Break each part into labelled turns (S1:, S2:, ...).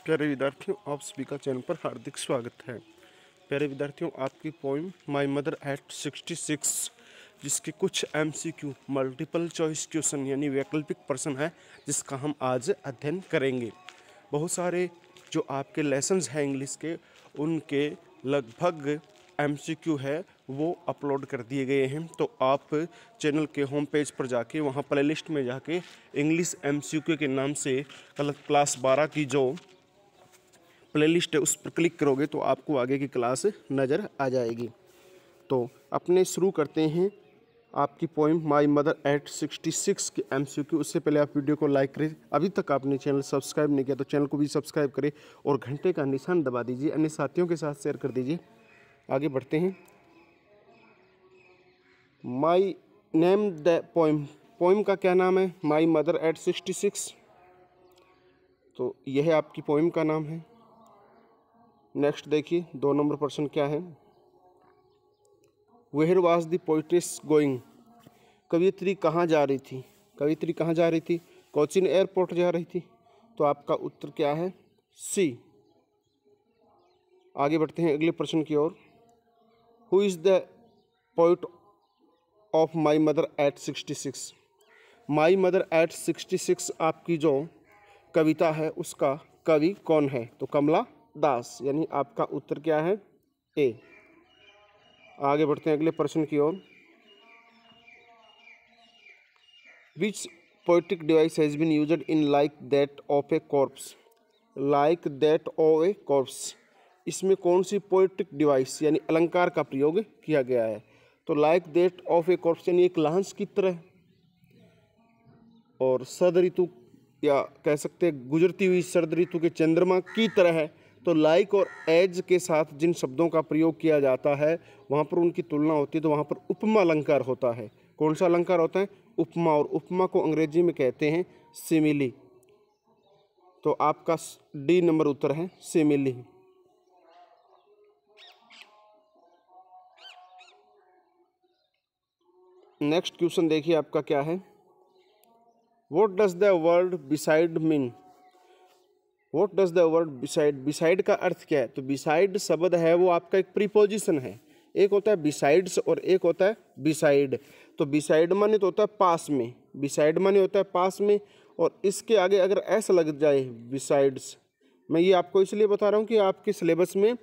S1: प्यारे विद्यार्थियों, आप सभी का चैनल पर हार्दिक स्वागत है। प्यारे विद्यार्थियों, आपकी पोइम माय मदर एट 66 जिसके कुछ MCQ मल्टीपल चॉइस क्वेश्चन यानी वैकल्पिक प्रश्न है, जिसका हम आज अध्ययन करेंगे। बहुत सारे जो आपके लेसन्स हैं इंग्लिश के, उनके लगभग MCQ है वो अपलोड कर दिए गए हैं। तो आप चैनल के होम पेज पर जाके वहाँ प्लेलिस्ट में जाके इंग्लिश MCQ के नाम से क्लास 12 की जो प्लेलिस्ट है उस पर क्लिक करोगे तो आपको आगे की क्लास नज़र आ जाएगी। तो अपने शुरू करते हैं आपकी पोइम माय मदर एट 66 के MCQ। उससे पहले आप वीडियो को लाइक करें। अभी तक आपने चैनल सब्सक्राइब नहीं किया तो चैनल को भी सब्सक्राइब करें और घंटे का निशान दबा दीजिए, अन्य साथियों के साथ शेयर कर दीजिए। आगे बढ़ते हैं। My name the poem, poem का क्या नाम है? माई मदर एट 66। तो यह आपकी पोइम का नाम है। नेक्स्ट देखिए 2 नंबर प्रश्न क्या है? वेयर वाज द पोइट्रेस गोइंग, कवियत्री कहाँ जा रही थी? कवियत्री कहाँ जा रही थी? कोचीन एयरपोर्ट जा रही थी। तो आपका उत्तर क्या है? सी। आगे बढ़ते हैं अगले प्रश्न की ओर। Who is the poet of my mother at 66। My mother at 66 आपकी जो कविता है उसका कवि कौन है? तो कमला दास, यानी आपका उत्तर क्या है? ए। आगे बढ़ते हैं अगले प्रश्न की ओर। Which poetic device has been used in like that of a corpse, like that of a corpse, इसमें कौन सी पोएटिक डिवाइस यानी अलंकार का प्रयोग किया गया है? तो like that of a corps यानी एक लांस की तरह, और शरद ऋतु या कह सकते हैं गुजरती हुई शरद ऋतु के चंद्रमा की तरह है। तो लाइक और एज के साथ जिन शब्दों का प्रयोग किया जाता है वहाँ पर उनकी तुलना होती है, तो वहाँ पर उपमा अलंकार होता है। कौन सा अलंकार होता है? उपमा, और उपमा को अंग्रेजी में कहते हैं सिमिली। तो आपका डी नंबर उत्तर है सिमिली। नेक्स्ट क्वेश्चन देखिए आपका क्या है? What does the word beside mean, what does the word beside, beside का अर्थ क्या है? तो बिसाइड शब्द है वो आपका एक प्रीपोजिशन है। एक होता है बिसाइड्स और एक होता है बिसाइड। तो बिसाइड माने तो होता है पास में, बिसाइड माने होता है पास में, और इसके आगे अगर ऐसा लग जाए बिसाइड्स, मैं ये आपको इसलिए बता रहा हूँ कि आपके सिलेबस में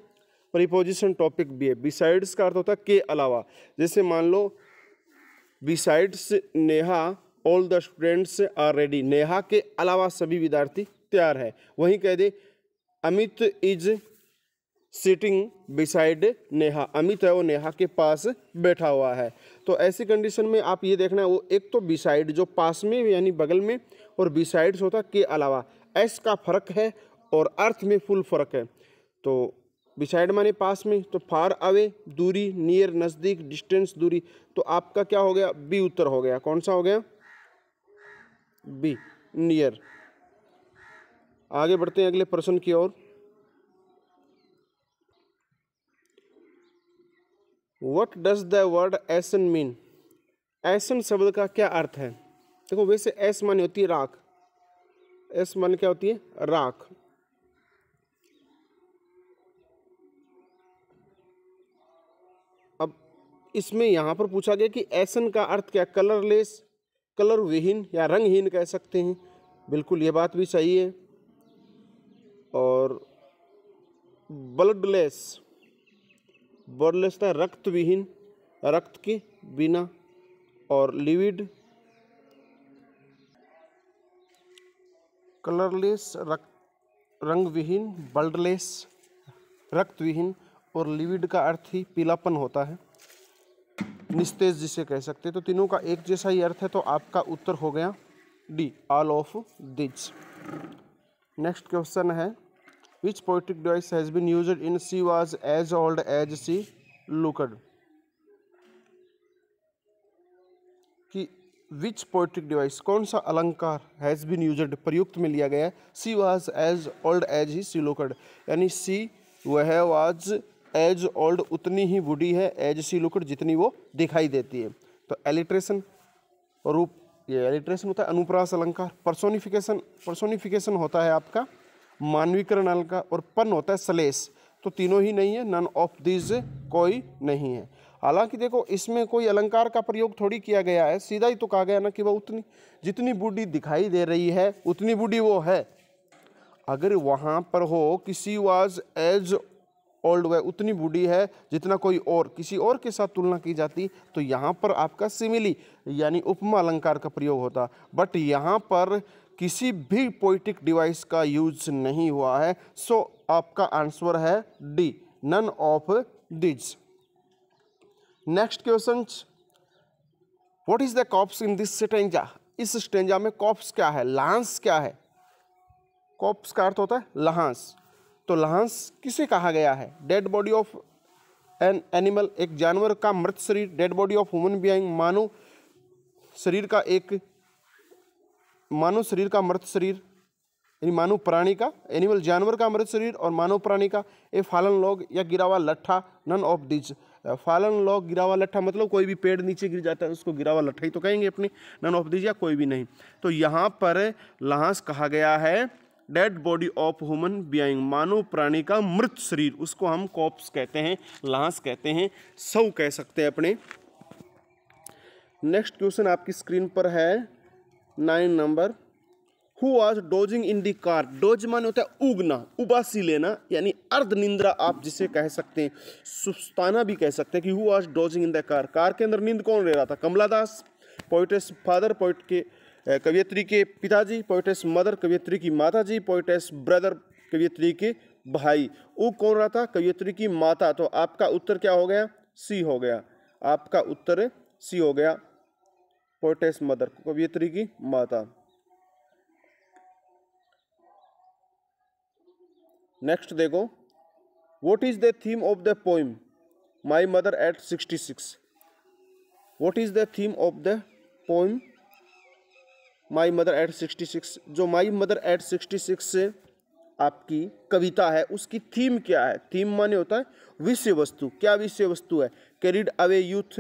S1: प्रीपोजिशन टॉपिक भी है। बिसाइड्स का अर्थ होता है के अलावा। जैसे मान लो besides Neha all the students are ready, Neha के अलावा सभी विद्यार्थी तैयार है। वहीं कह दे Amit is sitting beside Neha, Amit है वो नेहा के पास बैठा हुआ है। तो ऐसी कंडीशन में आप ये देखना है, वो एक तो बिसाइड जो पास में यानी बगल में, और बिसाइड्स होता के अलावा। एस का फर्क है और अर्थ में फुल फर्क है। तो बिसाइड माने पास में, तो फार अवे दूरी, नियर नज़दीक, डिस्टेंस दूरी। तो आपका क्या हो गया? बी उत्तर हो गया। कौन सा हो गया? B, near. आगे बढ़ते हैं अगले प्रश्न की ओर। What does the word ashen mean, ashen शब्द का क्या अर्थ है? देखो वैसे एस माने होती है राख, एस माने क्या होती है? राख। अब इसमें यहां पर पूछा गया कि एसन का अर्थ क्या? कलरलेस, कलर विहीन या रंगहीन कह सकते हैं। बिल्कुल ये बात भी सही है। और ब्लडलेस, ब्लडलेस था रक्त विहीन, रक्त के बिना। और लिविड, कलरलेस रंग विहीन, ब्लडलेस रक्त विहीन, और लिविड का अर्थ ही पीलापन होता है, निस्तेज जिसे कह सकते हैं। तो तीनों का एक जैसा ही अर्थ है। तो आपका उत्तर हो गया D, all of this. Next question है which poetic device has been used in she was as old as she looked, कि विच पोएटिक डिवाइस कौन सा अलंकार हैज़ बीन यूज्ड प्रयुक्त में लिया गया है? She was as old as he she looked, यानी सी वह वाज एज ओल्ड उतनी ही बूढ़ी है, एज सी लुक्ड जितनी वो दिखाई देती है। तो एलिट्रेशन रूप, ये एलिट्रेशन होता है अनुप्रास अलंकार। पर्सोनिफिकेशन, पर्सोनिफिकेशन होता है आपका मानवीकरण अलंकार और पन होता है श्लेष, तो तीनों ही नहीं है, नन ऑफ दिस कोई नहीं है। हालांकि देखो इसमें कोई अलंकार का प्रयोग थोड़ी किया गया है, सीधा ही तो कहा गया ना कि वह उतनी जितनी बूढ़ी दिखाई दे रही है उतनी बूढ़ी वो है। अगर वहाँ पर हो किसी वाज एज ओल्ड, वह उतनी बूढ़ी है जितना कोई और किसी और के साथ तुलना की जाती, तो यहाँ पर आपका सिमिली यानी उपमा अलंकार का प्रयोग होता। बट यहाँ पर किसी भी पोइटिक डिवाइस का यूज नहीं हुआ है, सो आपका आंसर है D, none of this. Next question, what is the copse in this stanza? इस स्टेंजा में कॉप्स क्या है, लहांस क्या है? कॉप्स का अर्थ होता है लहांस, तो लहांस किसे कहा गया है? Dead body of an animal, एक जानवर का मृत शरीर, dead body of human being, मानव शरीर का मृत शरीर, यानी मानव प्राणी का, एनिमल जानवर का मृत शरीर और मानव प्राणी का, ए फालन लॉग या गिरा हुआ लट्ठा, none of this. Fallen log गिरा हुआ लट्ठा मतलब कोई भी पेड़ नीचे गिर जाता है उसको गिरा हुआ लट्ठा ही तो कहेंगे अपने, नन ऑफ दिस या कोई भी नहीं। तो यहाँ पर लहांस कहा गया है dead body of human being, मानव प्राणी का मृत शरीर, उसको हम कॉप्स कहते हैं, लहांस कहते हैं, शव कह सकते हैं अपने। नेक्स्ट क्वेश्चन आपकी स्क्रीन पर है 9 number, who was dosing in the car? Dose माने होता है उगना, उबासी लेना, यानी अर्ध निंद्रा आप जिसे कह सकते हैं, सुस्ताना भी कह सकते हैं कि who was dosing in the car. Car के अंदर नींद कौन ले रहा था? कमला दास, पोइटेस फादर, पोइट के कवियत्री के पिताजी, पोइटेस मदर, कवियत्री की माताजी, पोइटेस ब्रदर, कवियत्री के भाई। उग कौन रहा था? कवियत्री की माता। तो आपका उत्तर क्या हो गया? सी हो गया, आपका उत्तर सी हो गया, पोइटेस मदर, कवियत्री की माता। नेक्स्ट देखो, what is the theme of the poem my mother at 66? What is the theme of the poem my mother at 66? जो माई मदर एट 66 से आपकी कविता है उसकी थीम क्या है? थीम माने होता है विषय वस्तु। क्या विषय वस्तु है? कैरिड अवे यूथ,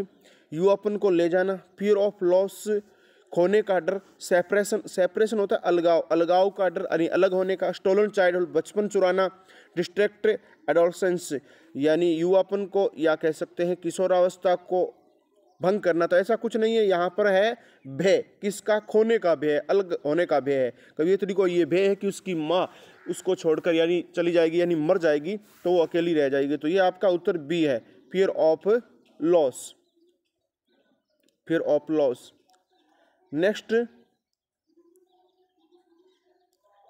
S1: युवापन को ले जाना, फियर ऑफ लॉस, खोने का डर, सेपरेशन, सेपरेशन होता है अलगाव, अलगाव का डर यानी अलग होने का, स्टोलन चाइल्डहुड, बचपन चुराना, डिस्ट्रैक्ट एडोलसेंस यानी युवापन को या कह सकते हैं किशोरावस्था को भंग करना। तो ऐसा कुछ नहीं है, यहाँ पर है भय, किसका? खोने का भय, अलग होने का भय है। कवियत्री को ये भय है कि उसकी माँ उसको छोड़कर यानी चली जाएगी, यानी मर जाएगी, तो वो अकेली रह जाएगी। तो ये आपका उत्तर बी है, fear of loss, fear of loss. Next,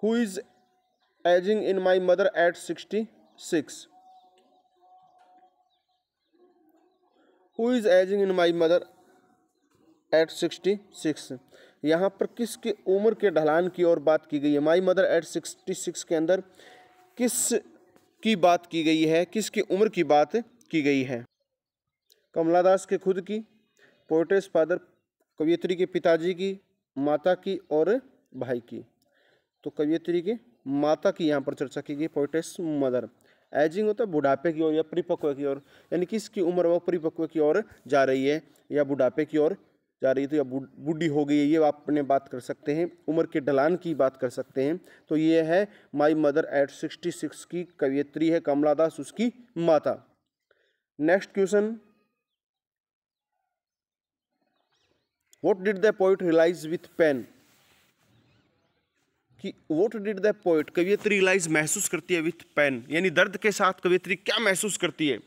S1: who is ageing in my mother at 66? Who is ageing in my mother at 66? यहाँ पर किसकी उम्र के ढलान की ओर बात की गई है? माई मदर एट 66 के अंदर किस की बात की गई है, किसकी उम्र की बात की गई है? कमला दास के खुद की, पोइटेस फादर, कवियत्री के पिताजी की, माता की और भाई की। तो कवियत्री की माता की यहाँ पर चर्चा की गई, पोइटेस मदर। एजिंग होता है बुढ़ापे की ओर या परिपक्व की ओर, यानी किसकी उम्र वो परिपक्व की ओर जा रही है या बुढ़ापे की ओर जा रही है, तो या बूढ़ी हो गई है, ये आप अपने बात कर सकते हैं, उम्र के ढलान की बात कर सकते हैं। तो ये है माई मदर एट 66 की कवियत्री है कमला दास, उसकी माता। Next question, what did the poet realise with pain? कि व्हाट डिड द पोइट, कवियत्री रियलाइज महसूस करती है विथ पेन, यानी दर्द के साथ कवियत्री क्या महसूस करती है?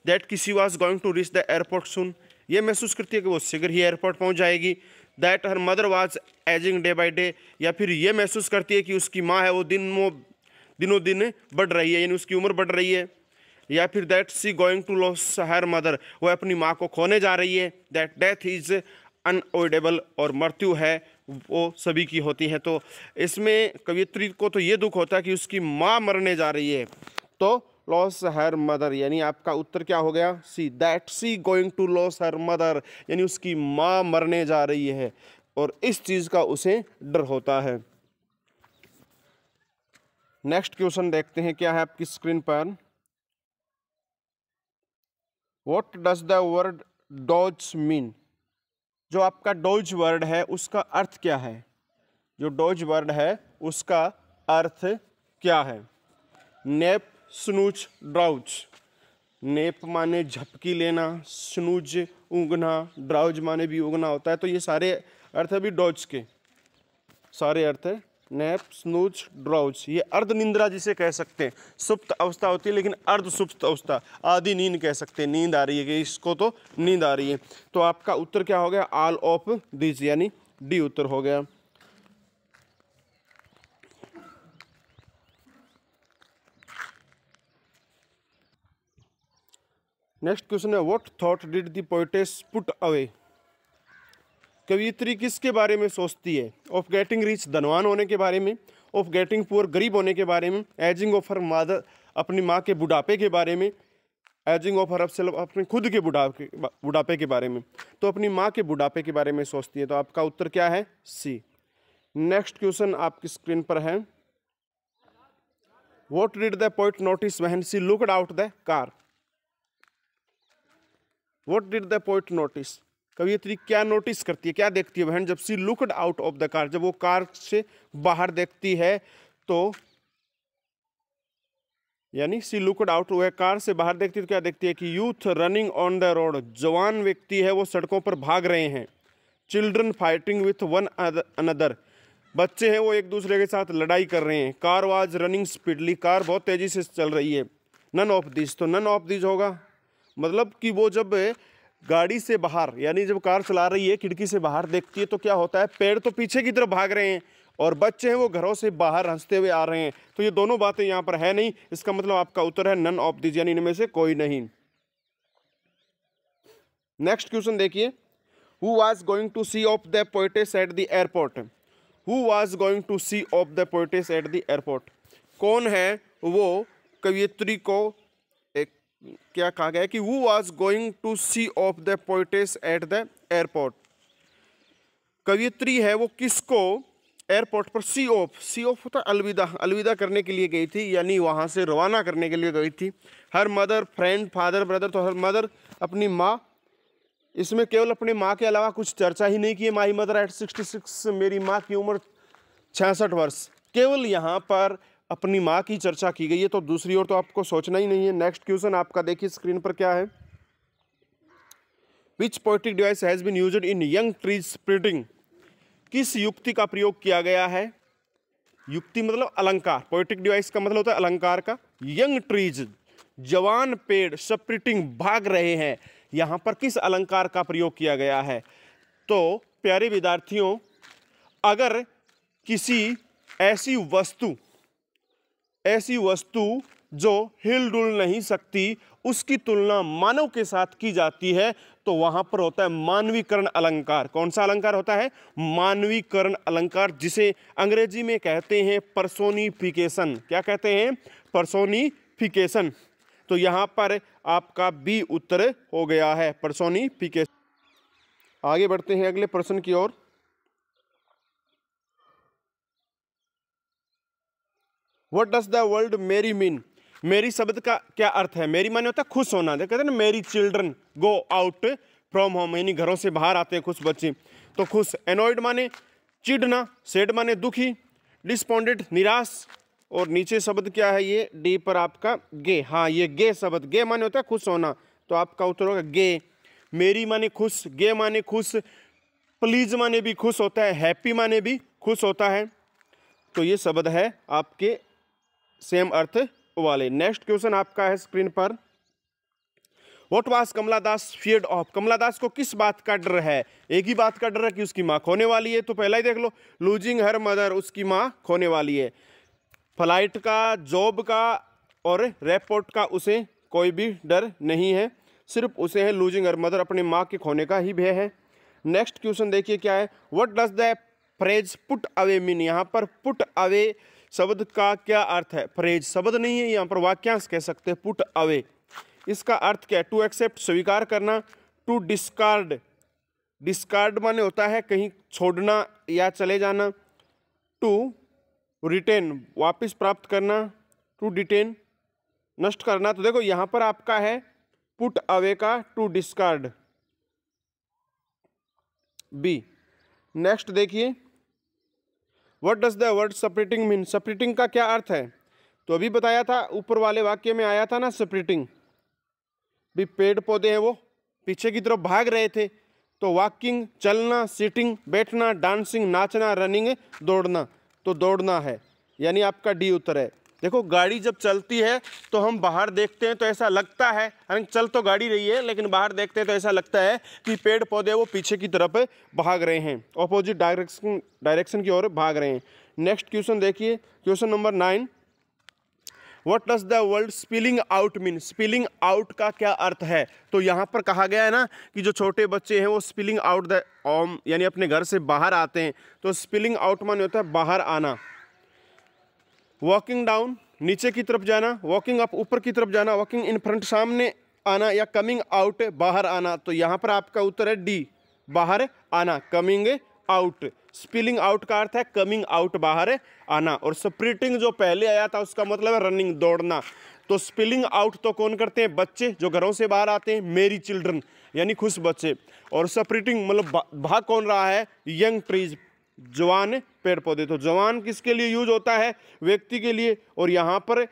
S1: दैट कि she was going to reach the airport soon, ये महसूस करती है कि वो शीघ्र ही एयरपोर्ट पहुंच जाएगी। That her mother was ageing day by day, या फिर ये महसूस करती है कि उसकी माँ है वो दिनों दिन बढ़ रही है, यानी उसकी उम्र बढ़ रही है। या फिर that she going to loss her mother, वो अपनी माँ को खोने जा रही है। दैट डेथ इज अनअवॉइडेबल, और मृत्यु है वो सभी की होती है। तो इसमें कवियत्री को तो ये दुख होता है कि उसकी माँ मरने जा रही है, तो लॉस हर मदर, यानी आपका उत्तर क्या हो गया? C, that she going to loss her mother, यानी उसकी माँ मरने जा रही है और इस चीज का उसे डर होता है। नेक्स्ट क्वेश्चन देखते हैं क्या है आपकी स्क्रीन पर। What does the word dodge mean? जो आपका डॉज वर्ड है उसका अर्थ क्या है? जो डॉज वर्ड है उसका अर्थ क्या है? Nap, snooze, drowse. नैप माने झपकी लेना, स्नूज ऊँघना, ड्राउज माने भी ऊँघना होता है। तो ये सारे अर्थ अभी डॉज के सारे अर्थ है। नैप, स्नूज, ड्राउज, ये अर्ध निंद्रा जिसे कह सकते हैं। सुप्त अवस्था होती है लेकिन अर्ध सुप्त अवस्था, आधी नींद कह सकते हैं। नींद आ रही है कि इसको तो नींद आ रही है। तो आपका उत्तर क्या हो गया? ऑल ऑफ दिस, यानी डी उत्तर हो गया। नेक्स्ट क्वेश्चन है, what thought did the poetess put away? कवियत्री किसके बारे में सोचती है? ऑफ गेटिंग रिच, धनवान होने के बारे में। ऑफ गेटिंग पुअर, गरीब होने के बारे में। एजिंग ऑफ हर मदर, अपनी माँ के बुढ़ापे के बारे में। एजिंग ऑफ हर सेल्फ, अपने खुद के बुढ़ापे के बारे में। तो अपनी माँ के बुढ़ापे के बारे में सोचती है। तो आपका उत्तर क्या है? सी। नेक्स्ट क्वेश्चन आपकी स्क्रीन पर है, what did the poet notice when she looked out the car? What did the poet notice? कवियत्री क्या नोटिस करती है, क्या देखती है बहन जब she looked out of the car, जब वो कार से बाहर देखती है? तो यानी सी लुक्ड आउट, वह कार से बाहर देखती है तो क्या देखती है कि youth running on the road, जवान व्यक्ति है वो सड़कों पर भाग रहे हैं। Children fighting with one another, बच्चे हैं वो एक दूसरे के साथ लड़ाई कर रहे हैं। Car was running speedily, car बहुत तेजी से चल रही है। नन ऑफ दिस, तो नन ऑफ दिस होगा, मतलब कि वो जब गाड़ी से बाहर, यानी जब कार चला रही है खिड़की से बाहर देखती है तो क्या होता है, पेड़ तो पीछे की तरफ भाग रहे हैं और बच्चे हैं वो घरों से बाहर हंसते हुए आ रहे हैं। तो ये दोनों बातें यहाँ पर है नहीं, इसका मतलब आपका उत्तर है नन ऑफ दिस, यानी इनमें से कोई नहीं। नेक्स्ट क्वेश्चन देखिए, who was going to see off the poetess at the airport? Who was going to see off the poetess at the airport? कौन है वो कवियत्री को क्या कहा गया है कि who was going to see of the poetess at the airport? कवियत्री है वो किसको एयरपोर्ट पर सी ऑफ होता है अलविदा, अलविदा करने के लिए गई थी, यानी वहां से रवाना करने के लिए गई थी। Her mother, friend, father, brother, तो हर मदर अपनी माँ, इसमें केवल अपनी माँ के अलावा कुछ चर्चा ही नहीं की है। माई मदर एट 66, मेरी माँ की उम्र 66 वर्ष, केवल यहाँ पर अपनी माँ की चर्चा की गई है। तो दूसरी ओर तो आपको सोचना ही नहीं है। नेक्स्ट क्वेश्चन आपका देखिए स्क्रीन पर क्या है, which poetic device has been used in young trees splitting? किस युक्ति का प्रयोग किया गया है? युक्ति मतलब अलंकार, पोएटिक डिवाइस का मतलब होता है अलंकार का। यंग ट्रीज, जवान पेड़, स्प्लिटिंग, भाग रहे हैं, यहाँ पर किस अलंकार का प्रयोग किया गया है? तो प्यारे विद्यार्थियों, अगर किसी ऐसी वस्तु जो हिल डुल नहीं सकती उसकी तुलना मानव के साथ की जाती है तो वहां पर होता है मानवीकरण अलंकार। कौन सा अलंकार होता है? मानवीकरण अलंकार, जिसे अंग्रेजी में कहते हैं पर्सोनिफिकेशन। क्या कहते हैं? पर्सोनिफिकेशन। तो यहां पर आपका बी उत्तर हो गया है, पर्सोनिफिकेशन। आगे बढ़ते हैं अगले प्रश्न की ओर। व्हाट डज द वर्ड मेरी मीन? मेरी शब्द का क्या अर्थ है? मेरी माने होता है खुश होना। कहते हैं ना, मेरी children go out from home, यानी घरों से बाहर आते हैं कुछ बच्चे, तो खुश। एनॉयड माने चिढ़ना, सैड माने दुखी, डिस्पॉन्डेड निराश, और नीचे शब्द क्या है ये डी पर आपका गे। हाँ, ये गे शब्द, गे माने होता है खुश होना, तो आपका उत्तर होगा गे। मेरी माने खुश, गे माने खुश, प्लीज माने भी खुश होता है, हैप्पी माने भी खुश होता है। तो ये शब्द है आपके सेम अर्थ वाले। नेक्स्ट क्वेश्चन आपका है स्क्रीन पर, what was Kamala Das feared of? Kamala Das को किस बात का डर है? एक ही बात का डर है कि उसकी माँ खोने वाली है, तो पहला ही देख लो, लूजिंग हर मदर, उसकी माँ खोने वाली है। फ्लाइट का, जॉब का और रेपोर्ट का उसे कोई भी डर नहीं है, सिर्फ उसे है लूजिंग हर मदर, अपनी माँ के खोने का ही भय है। नेक्स्ट क्वेश्चन देखिए क्या है, what does the phrase put away mean? यहाँ पर पुट अवे शब्द का क्या अर्थ है? फ्रेज शब्द नहीं है, यहाँ पर वाक्यांश कह सकते हैं पुट अवे। इसका अर्थ क्या है? टू एक्सेप्ट, स्वीकार करना। टू डिस्कार्ड, डिस्कार्ड माने होता है कहीं छोड़ना या चले जाना। टू रिटेन, वापस प्राप्त करना। टू डिटेन, नष्ट करना। तो देखो यहाँ पर आपका है पुट अवे का टू डिस्कार्ड, बी। नेक्स्ट देखिए, what does the word separating mean? Separating का क्या अर्थ है? तो अभी बताया था, ऊपर वाले वाक्य में आया था ना स्प्रिटिंग, भी पेड़ पौधे हैं वो पीछे की तरफ भाग रहे थे, तो वॉकिंग चलना, सिटिंग बैठना, डांसिंग नाचना, रनिंग दौड़ना, तो दौड़ना है, यानी आपका डी उत्तर है। देखो गाड़ी जब चलती है तो हम बाहर देखते हैं तो ऐसा लगता है, हालांकि चल तो गाड़ी रही है लेकिन बाहर देखते हैं तो ऐसा लगता है कि पेड़ पौधे वो पीछे की तरफ भाग रहे हैं, ऑपोजिट डायरेक्शन की ओर भाग रहे हैं। नेक्स्ट क्वेश्चन देखिए, question number 9, what does the word spilling out mean? Spilling out का क्या अर्थ है? तो यहाँ पर कहा गया है ना कि जो छोटे बच्चे हैं वो स्पिलिंग आउट द यानी अपने घर से बाहर आते हैं, तो स्पिलिंग आउट माने होता है बाहर आना। वॉकिंग डाउन नीचे की तरफ जाना, वॉकिंग अप ऊपर की तरफ जाना, वॉकिंग इन फ्रंट सामने आना, या कमिंग आउट बाहर आना। तो यहाँ पर आपका उत्तर है डी, बाहर आना, कमिंग आउट। स्पिलिंग आउट का अर्थ है कमिंग आउट, बाहर आना, और स्प्रिटिंग जो पहले आया था उसका मतलब है रनिंग, दौड़ना। तो स्पिलिंग आउट तो कौन करते हैं? बच्चे जो घरों से बाहर आते हैं, मेरी चिल्ड्रन यानी खुश बच्चे। और स्प्रिटिंग मतलब भाग कौन रहा है? यंग ट्रीज, जवान पेड़ पौधे। तो जवान किसके लिए यूज होता है? व्यक्ति के लिए, और यहाँ पर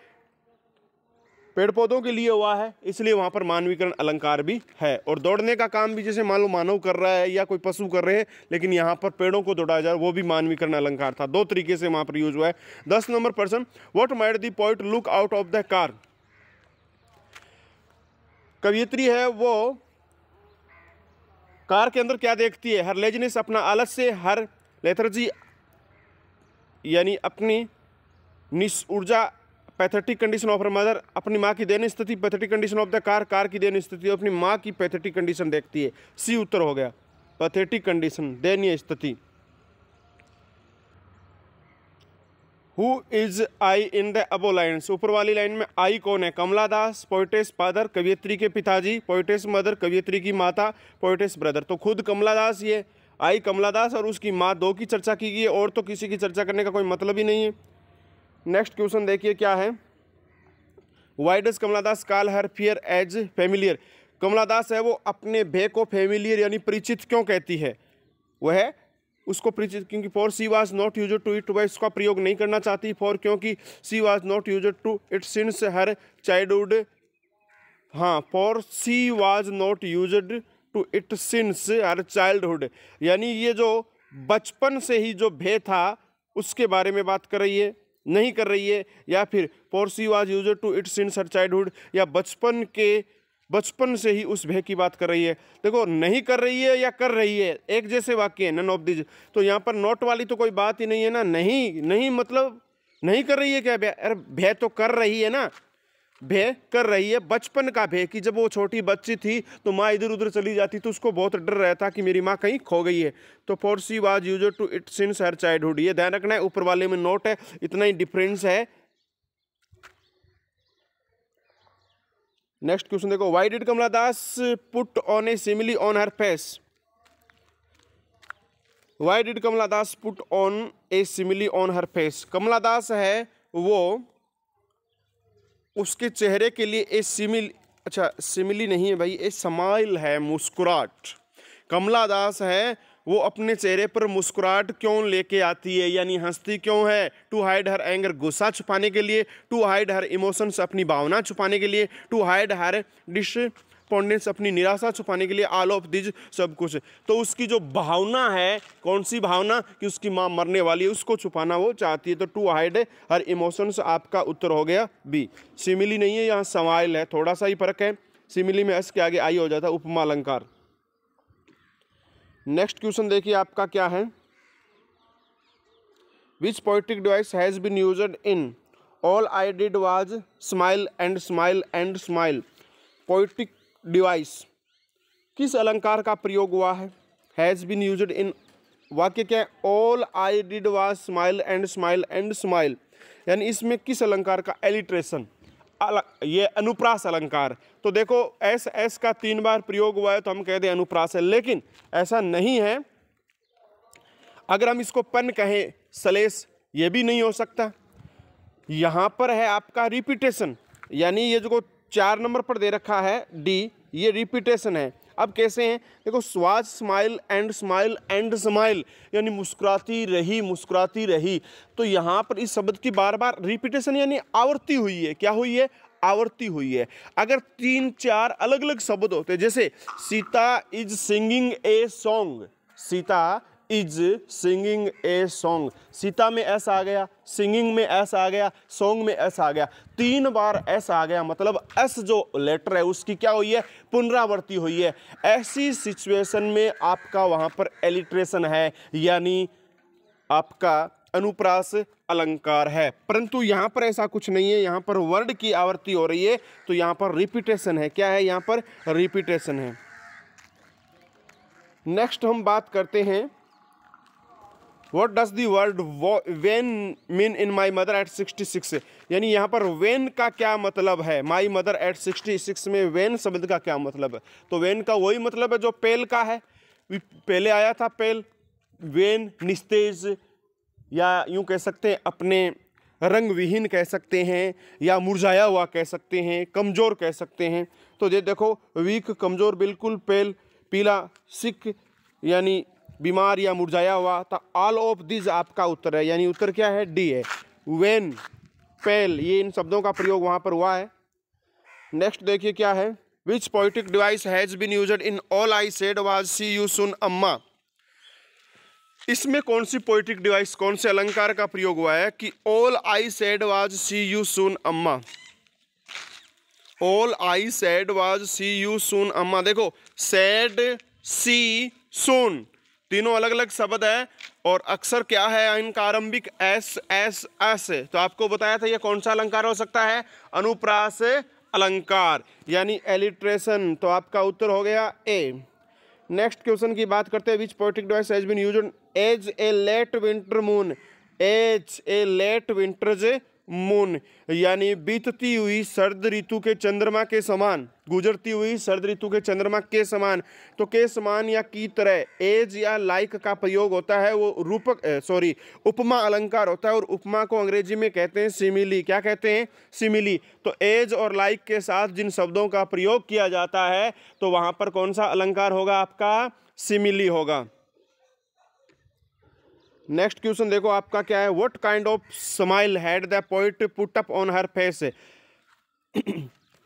S1: पेड़ पौधों के लिए हुआ है, इसलिए वहां पर मानवीकरण अलंकार भी है। और दौड़ने का काम भी जैसे मान लो मानव कर रहा है या कोई पशु कर रहे हैं, लेकिन यहाँ पर पेड़ों को दौड़ाया जा रहा है, वो भी मानवीकरण अलंकार था। दो तरीके से वहां पर यूज हुआ है। 10 नंबर प्रश्न, what made the poet look out of the car? कवियत्री है वो कार के अंदर क्या देखती है? हर लेजनेस अपना आलस्य, हर लेथर्जी यानी अपनी निस्ऊर्जा, pathetic condition of her mother अपनी माँ की दयनीय स्थिति, pathetic condition of the car car की दयनीय स्थिति, अपनी माँ की पैथेटिक कंडीशन देखती है। सी उत्तर हो गया, पैथेटिक कंडीशन, दयनीय स्थिति। Who is I in the above lines? ऊपर वाली लाइन में आई कौन है? कमला दास, पोएटेस फादर कवियत्री के पिताजी, पोएटेस मदर कवियत्री की माता, पोएटेस ब्रदर। तो खुद कमला दास, ये आई कमला दास और उसकी माँ, दो की चर्चा की गई है, और तो किसी की चर्चा करने का कोई मतलब ही नहीं है। नेक्स्ट क्वेश्चन देखिए क्या है, why does Kamala Das call her fear as familiar? Kamala Das है वो अपने भय को फेमिलियर यानी परिचित क्यों कहती है? वह उसको परिचित क्योंकि for she was not used to it, वह इसका प्रयोग नहीं करना चाहती। फॉर क्योंकि she was not used to it since her childhood, हाँ for she was not used to it since her childhood, यानी ये जो बचपन से ही जो भय था उसके बारे में बात कर रही है, नहीं कर रही है। या फिर for she was used to it since her childhood, या बचपन से ही उस भय की बात कर रही है। देखो नहीं कर रही है या कर रही है, एक जैसे वाक्य है, नन ऑफ दिस। तो यहाँ पर नॉट वाली तो कोई बात ही नहीं है ना। नहीं मतलब नहीं कर रही है क्या? अरे भय तो कर रही है ना, भय कर रही है, बचपन का भय कि जब वो छोटी बच्ची थी तो माँ इधर उधर चली जाती तो उसको बहुत डर रहता कि मेरी माँ कहीं खो गई है। तो for she was used to it since her childhood, ये ध्यान रखना है, ऊपर वाले में नोट है, इतना ही डिफरेंस है। नेक्स्ट क्वेश्चन देखो, why did Kamala Das put on a simile on her face? Why did Kamala Das put on a simile on her face? Kamala Das है वो उसके चेहरे के लिए ए सिमिली नहीं है भाई, ए स्माइल है, मुस्कुराहट। कमला दास है वो अपने चेहरे पर मुस्कुराहट क्यों लेके आती है, यानी हंसती क्यों है? टू हाइड हर एंगर, गुस्सा छुपाने के लिए, टू हाइड हर इमोशंस, अपनी भावना छुपाने के लिए, टू हाइड हर डिसअपॉइंटमेंट्स, अपनी निराशा छुपाने के लिए, ऑल ऑफ दिस, सब कुछ। तो उसकी जो भावना है, कौन सी भावना? कि उसकी माँ मरने वाली है, उसको छुपाना वो चाहती है। तो टू हाइड हर इमोशंस आपका उत्तर हो गया बी। सिमिली नहीं है, यहाँ स्माइल है, थोड़ा सा ही फर्क है। सिमिली में एस के आगे आई हो जाता है, उपमा अलंकार। नेक्स्ट क्वेश्चन देखिए आपका क्या है, which poetic device has been used in all I did was smile and smile and smile? Poetic device किस अलंकार का प्रयोग हुआ है? हैज बीन यूज्ड इन, वाक्य क्या है? All I did was smile and smile and smile, यानी इसमें किस अलंकार का? एलिट्रेशन, ये अनुप्रास अलंकार। तो देखो एस का 3 बार प्रयोग हुआ है तो हम कह दें अनुप्रास है, लेकिन ऐसा नहीं है। अगर हम इसको पन कहें, सलेस, ये भी नहीं हो सकता। यहाँ पर है आपका रिपीटेशन, यानी ये जो 4 नंबर पर दे रखा है डी, ये रिपीटेशन है। अब कैसे हैं, देखो स्वाज स्माइल एंड स्माइल, यानी मुस्कुराती रही। तो यहाँ पर इस शब्द की बार बार रिपीटेशन यानी आवृत्ति हुई है। क्या हुई है, आवृत्ति हुई है। अगर 3-4 अलग अलग शब्द होते, जैसे Sita is singing a song, Sita is singing a song, Sita में एस आ गया, सिंगिंग में एस आ गया, सॉन्ग में एस आ गया, 3 बार एस आ गया, मतलब एस जो लेटर है उसकी क्या हुई है, पुनरावृत्ति हुई है। ऐसी सिचुएशन में आपका वहां पर एलिट्रेशन है, यानी आपका अनुप्रास अलंकार है। परंतु यहां पर ऐसा कुछ नहीं है, यहां पर वर्ड की आवृत्ति हो रही है, तो यहां पर रिपीटेशन है। क्या है, यहां पर रिपीटेशन है। नेक्स्ट हम बात करते हैं, What does the word when mean in my mother at 66, यानी यहाँ पर when का क्या मतलब है, my mother at 66 में when शब्द का क्या मतलब है। तो when का वही मतलब है जो पेल का है, पहले आया था पेल। when निस्तेज, या यूं कह सकते हैं अपने रंग विहीन कह सकते हैं, या मुरझाया हुआ कह सकते हैं, कमज़ोर कह सकते हैं। तो ये देखो वीक, कमज़ोर, बिल्कुल, पेल पीला, सिक यानी बीमार या मुरझाया हुआ। तो ऑल ऑफ दिस आपका उत्तर है, यानी उत्तर क्या है, डी है। वेन, पेल, ये इन शब्दों का प्रयोग वहां पर हुआ है। नेक्स्ट देखिए क्या है, which poetic device has been used in all I said was see you soon Amma. इसमें कौन सी पोइटिक डिवाइस, कौन से अलंकार का प्रयोग हुआ है कि all I said was see you soon Amma. All I said was see you soon Amma. देखो सेड, सी, सुन, तीनों अलग अलग शब्द है, और अक्सर क्या है इनका आरंभिक एस एस एस। तो आपको बताया था ये कौन सा अलंकार हो सकता है, अनुप्रास अलंकार, यानी एलिट्रेशन। तो आपका उत्तर हो गया ए। नेक्स्ट क्वेश्चन की बात करते हैं, which poetic device has been used as a late winter moon, as a late winter's moon, यानी बीतती हुई सर्द ऋतु के चंद्रमा के समान, गुजरती हुई सर्द ऋतु के चंद्रमा के समान। तो के समान या की तरह एज या लाइक का प्रयोग होता है, वो रूपक उपमा अलंकार होता है, और उपमा को अंग्रेजी में कहते हैं सिमिली। क्या कहते हैं, सिमिली। तो एज और लाइक के साथ जिन शब्दों का प्रयोग किया जाता है, तो वहां पर कौन सा अलंकार होगा, आपका सिमिली होगा। नेक्स्ट क्वेश्चन देखो आपका क्या है, what kind of smile had the poet put up on her face.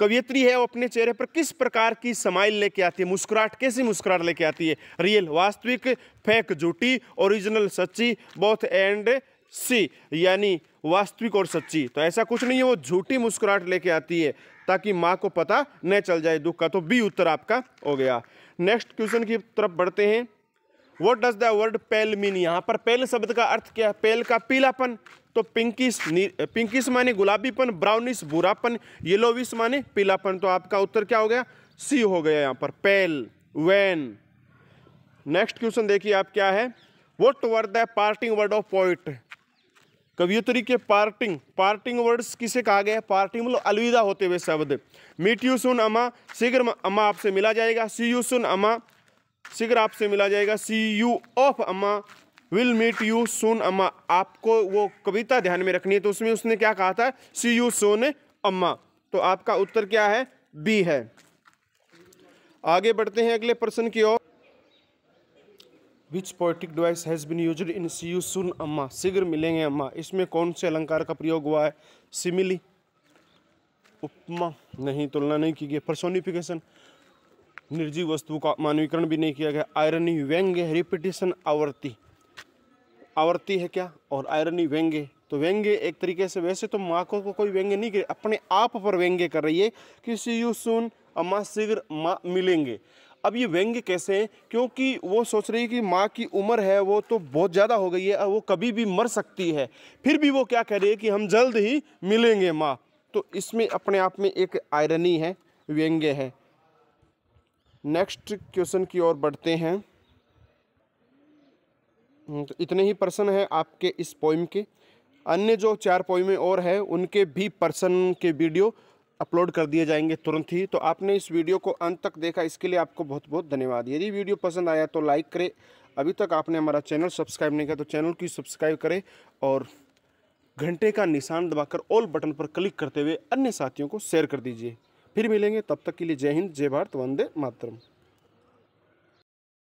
S1: कवियत्री है, वो अपने चेहरे पर किस प्रकार की स्माइल लेके आती है, मुस्कुराहट, कैसी मुस्कुराहट लेके आती है। रियल वास्तविक, फेक झूठी, ओरिजिनल सच्ची, बोथ एंड सी, यानी वास्तविक और सच्ची। तो ऐसा कुछ नहीं है, वो झूठी मुस्कुराहट लेके आती है ताकि माँ को पता न चल जाए दुख का। तो बी उत्तर आपका हो गया। नेक्स्ट क्वेश्चन की तरफ बढ़ते हैं, what does the word pale mean. यहाँ पर पेल शब्द का अर्थ क्या है, पेल का पीलापन। तो पिंकिश माने गुलाबीपन, ब्राउनिश भूरापन, येलोविश माने पीलापन। तो आपका उत्तर क्या हो गया, सी हो गया यहाँ पर, पेल, वेन। नेक्स्ट क्वेश्चन देखिए आप क्या है, what were the parting word of poet. कवियत्री के पार्टिंग वर्ड्स किसे कहा गया है, पार्टिंग मतलब अलविदा होते हुए शब्द। मीट यू सुन अम्मा, शीघ्र अम्मा आपसे मिला जाएगा। सी यू सुन अम्मा, शीघ्र आपसे मिला जाएगा। सी यू ऑफ अम्मा, विल मीट यू सून अम्मा। आपको वो कविता ध्यान में रखनी है, तो उसमें उसने क्या कहा था, सी यू सून अम्मा। तो आपका उत्तर क्या है, बी है। आगे बढ़ते हैं अगले प्रश्न की ओर, which poetic device has been used in see you soon Amma, शीघ्र मिलेंगे अम्मा। इसमें कौन से अलंकार का प्रयोग हुआ है, सिमिली, उपमा नहीं, तुलना नहीं की गई, पर्सोनिफिकेशन, निर्जीव वस्तु का मानवीकरण भी नहीं किया गया, आयरनी, व्यंग्य, रिपीटेशन, आवर्ती। आवर्ती है क्या, और आयरनी, व्यंग्य। तो व्यंग्य एक तरीके से, वैसे तो माँ को कोई व्यंग्य नहीं कर, अपने आप पर व्यंग्य कर रही है कि सी यू सून अम्मा, शीघ्र माँ मिलेंगे। अब ये व्यंग्य कैसे है, क्योंकि वो सोच रही है कि माँ की उम्र है वो तो बहुत ज़्यादा हो गई है, और वो कभी भी मर सकती है, फिर भी वो क्या कह रही है कि हम जल्द ही मिलेंगे माँ। तो इसमें अपने आप में एक आयरनी है, व्यंग्य है। नेक्स्ट क्वेश्चन की ओर बढ़ते हैं। तो इतने ही प्रश्न हैं आपके इस पोइम के। अन्य जो 4 पोइमें और है उनके भी प्रश्न के वीडियो अपलोड कर दिए जाएंगे तुरंत ही। तो आपने इस वीडियो को अंत तक देखा, इसके लिए आपको बहुत बहुत धन्यवाद। यदि वीडियो पसंद आया तो लाइक करें, अभी तक आपने हमारा चैनल सब्सक्राइब नहीं किया तो चैनल की सब्सक्राइब करें, और घंटे का निशान दबाकर ऑल बटन पर क्लिक करते हुए अन्य साथियों को शेयर कर दीजिए। फिर मिलेंगे, तब तक के लिए जय हिंद, जय भारत, वंदे मातरम।